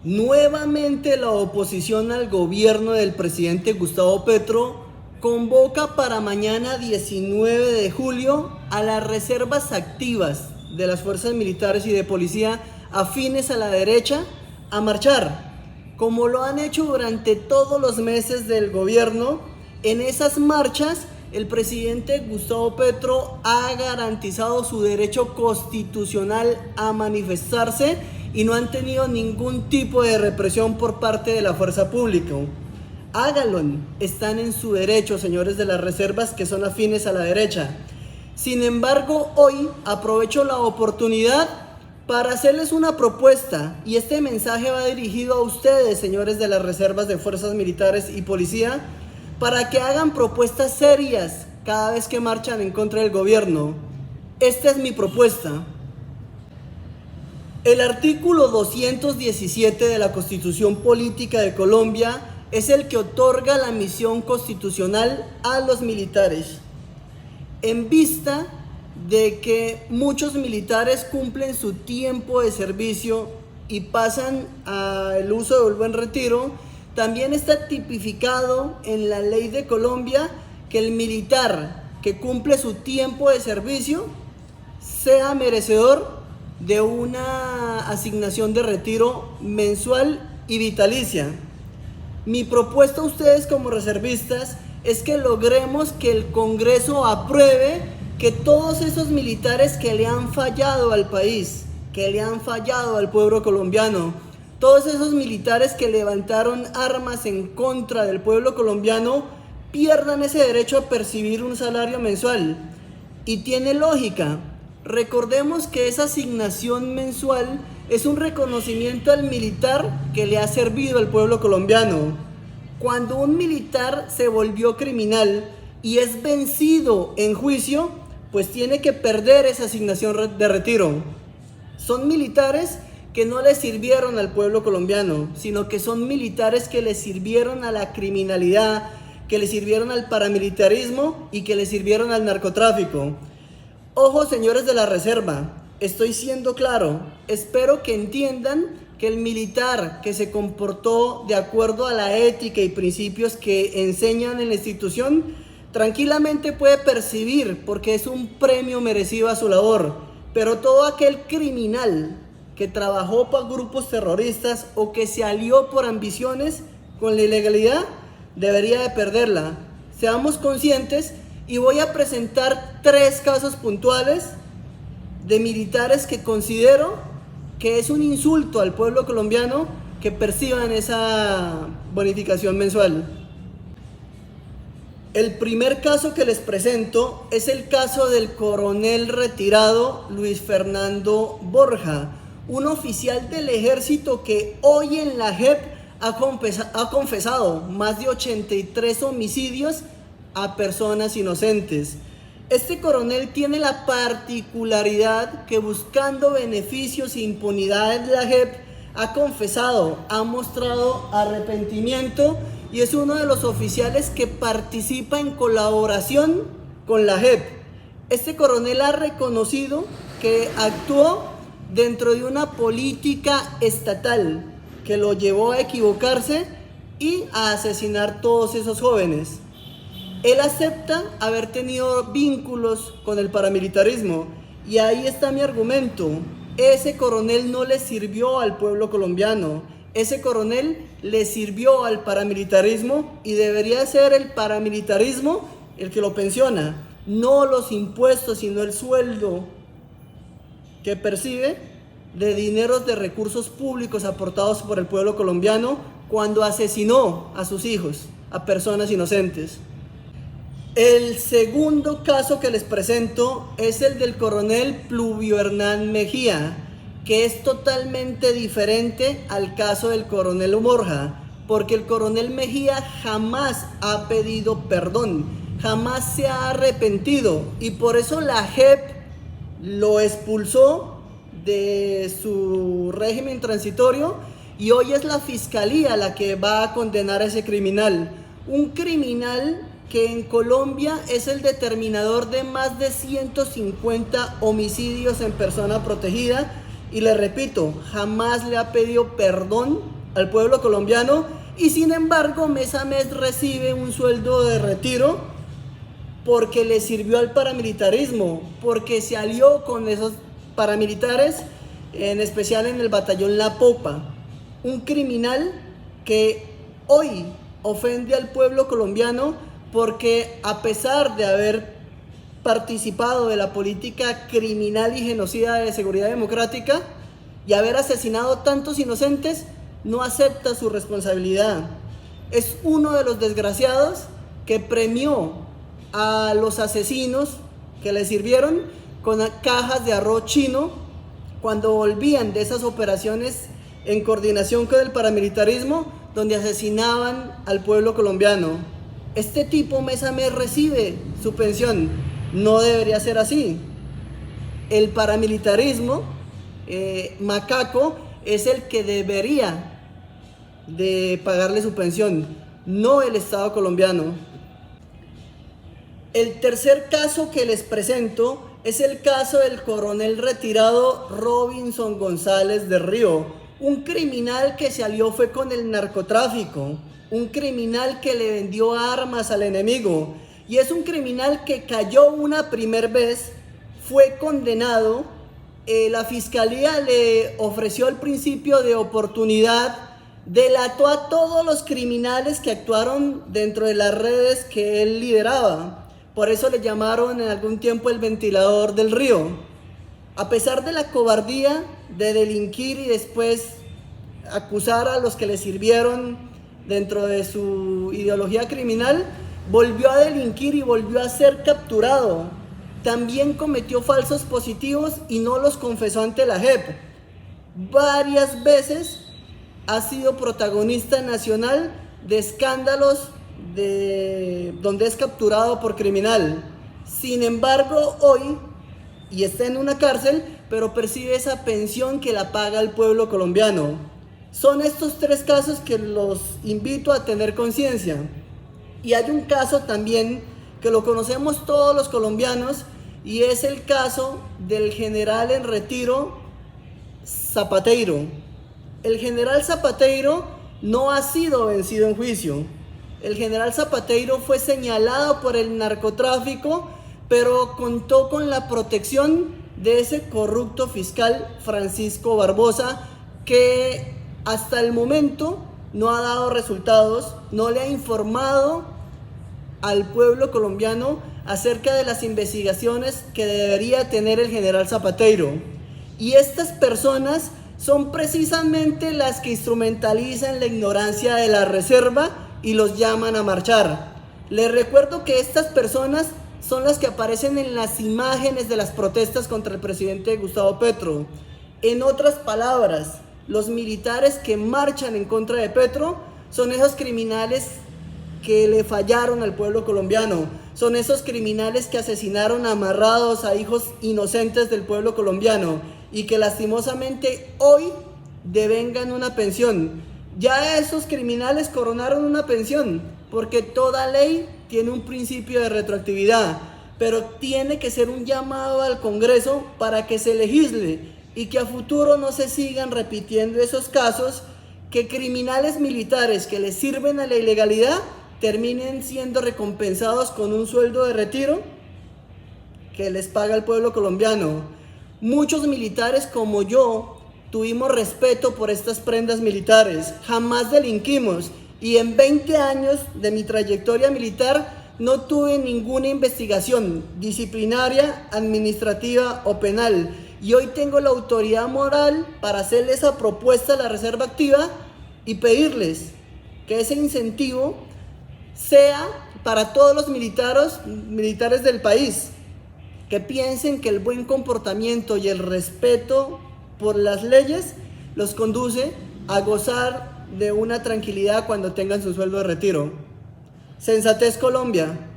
Nuevamente la oposición al gobierno del presidente Gustavo Petro convoca para mañana 19 de julio a las reservas activas de las fuerzas militares y de policía afines a la derecha a marchar, como lo han hecho durante todos los meses del gobierno. En esas marchas el presidente Gustavo Petro ha garantizado su derecho constitucional a manifestarse y no han tenido ningún tipo de represión por parte de la fuerza pública. Háganlo, están en su derecho, señores de las reservas que son afines a la derecha. Sin embargo, hoy aprovecho la oportunidad para hacerles una propuesta, y este mensaje va dirigido a ustedes, señores de las reservas de fuerzas militares y policía, para que hagan propuestas serias cada vez que marchan en contra del gobierno. Esta es mi propuesta. El artículo 217 de la Constitución Política de Colombia es el que otorga la misión constitucional a los militares. En vista de que muchos militares cumplen su tiempo de servicio y pasan al uso del buen retiro, también está tipificado en la ley de Colombia que el militar que cumple su tiempo de servicio sea merecedor de una asignación de retiro mensual y vitalicia. Mi propuesta a ustedes como reservistas es que logremos que el Congreso apruebe que todos esos militares que le han fallado al país, que le han fallado al pueblo colombiano, todos esos militares que levantaron armas en contra del pueblo colombiano, pierdan ese derecho a percibir un salario mensual. Y tiene lógica. Recordemos que esa asignación mensual es un reconocimiento al militar que le ha servido al pueblo colombiano. Cuando un militar se volvió criminal y es vencido en juicio, pues tiene que perder esa asignación de retiro. Son militares que no le sirvieron al pueblo colombiano, sino que son militares que le sirvieron a la criminalidad, que le sirvieron al paramilitarismo y que le sirvieron al narcotráfico. Ojo, señores de la reserva, estoy siendo claro. Espero que entiendan que el militar que se comportó de acuerdo a la ética y principios que enseñan en la institución, tranquilamente puede percibir, porque es un premio merecido a su labor. Pero todo aquel criminal que trabajó para grupos terroristas o que se alió por ambiciones con la ilegalidad, debería de perderla. Seamos conscientes. Y voy a presentar 3 casos puntuales de militares que considero que es un insulto al pueblo colombiano que perciban esa bonificación mensual. El primer caso que les presento es el caso del coronel retirado Luis Fernando Borja, un oficial del ejército que hoy en la JEP ha confesado más de 83 homicidios a personas inocentes. Este coronel tiene la particularidad que, buscando beneficios e impunidad en la JEP, ha confesado, ha mostrado arrepentimiento y es uno de los oficiales que participa en colaboración con la JEP. Este coronel ha reconocido que actuó dentro de una política estatal que lo llevó a equivocarse y a asesinar todos esos jóvenes. Él acepta haber tenido vínculos con el paramilitarismo y ahí está mi argumento. Ese coronel no le sirvió al pueblo colombiano, ese coronel le sirvió al paramilitarismo y debería ser el paramilitarismo el que lo pensiona, no los impuestos, sino el sueldo que percibe de dineros de recursos públicos aportados por el pueblo colombiano cuando asesinó a sus hijos, a personas inocentes. El segundo caso que les presento es el del coronel Pluvio Hernán Mejía, que es totalmente diferente al caso del coronel Borja, porque el coronel Mejía jamás ha pedido perdón, jamás se ha arrepentido y por eso la JEP lo expulsó de su régimen transitorio y hoy es la fiscalía la que va a condenar a ese criminal, un criminal que en Colombia es el determinador de más de 150 homicidios en persona protegida Y le repito, jamás le ha pedido perdón al pueblo colombiano y sin embargo mes a mes recibe un sueldo de retiro porque le sirvió al paramilitarismo, porque se alió con esos paramilitares, en especial en el batallón La Popa, un criminal que hoy ofende al pueblo colombiano porque a pesar de haber participado de la política criminal y genocida de Seguridad Democrática y haber asesinado tantos inocentes, no acepta su responsabilidad. Es uno de los desgraciados que premió a los asesinos que le sirvieron con cajas de arroz chino cuando volvían de esas operaciones en coordinación con el paramilitarismo donde asesinaban al pueblo colombiano. Este tipo mes a mes recibe su pensión. No debería ser así. El paramilitarismo macaco es el que debería de pagarle su pensión, no el Estado colombiano. El tercer caso que les presento es el caso del coronel retirado Robinson González de Río, un criminal que se alió fue con el narcotráfico, un criminal que le vendió armas al enemigo y es un criminal que cayó una primera vez, fue condenado, la fiscalía le ofreció el principio de oportunidad, delató a todos los criminales que actuaron dentro de las redes que él lideraba. Por eso le llamaron en algún tiempo el ventilador del río. A pesar de la cobardía de delinquir y después acusar a los que le sirvieron dentro de su ideología criminal, volvió a delinquir y volvió a ser capturado. También cometió falsos positivos y no los confesó ante la JEP. Varias veces ha sido protagonista nacional de escándalos donde es capturado por criminal. Sin embargo, hoy, y está en una cárcel, pero percibe esa pensión que la paga el pueblo colombiano. Son estos tres casos que los invito a tener conciencia. Y hay un caso también que lo conocemos todos los colombianos y es el caso del general en retiro Zapateiro. El general Zapateiro no ha sido vencido en juicio. El general Zapateiro fue señalado por el narcotráfico, pero contó con la protección de ese corrupto fiscal Francisco Barbosa, que hasta el momento no ha dado resultados, no le ha informado al pueblo colombiano acerca de las investigaciones que debería tener el general Zapateiro. Y estas personas son precisamente las que instrumentalizan la ignorancia de la reserva y los llaman a marchar. Les recuerdo que estas personas son las que aparecen en las imágenes de las protestas contra el presidente Gustavo Petro. En otras palabras, los militares que marchan en contra de Petro son esos criminales que le fallaron al pueblo colombiano, son esos criminales que asesinaron amarrados a hijos inocentes del pueblo colombiano y que lastimosamente hoy devengan una pensión. Ya esos criminales coronaron una pensión, porque toda ley tiene un principio de retroactividad, pero tiene que ser un llamado al Congreso para que se legisle y que a futuro no se sigan repitiendo esos casos, que criminales militares que les sirven a la ilegalidad terminen siendo recompensados con un sueldo de retiro que les paga el pueblo colombiano. Muchos militares como yo tuvimos respeto por estas prendas militares, jamás delinquimos y en 20 años de mi trayectoria militar no tuve ninguna investigación disciplinaria, administrativa o penal. Y hoy tengo la autoridad moral para hacerle esa propuesta a la Reserva Activa y pedirles que ese incentivo sea para todos los militares del país, que piensen que el buen comportamiento y el respeto por las leyes los conduce a gozar de una tranquilidad cuando tengan su sueldo de retiro. Sensatez Colombia.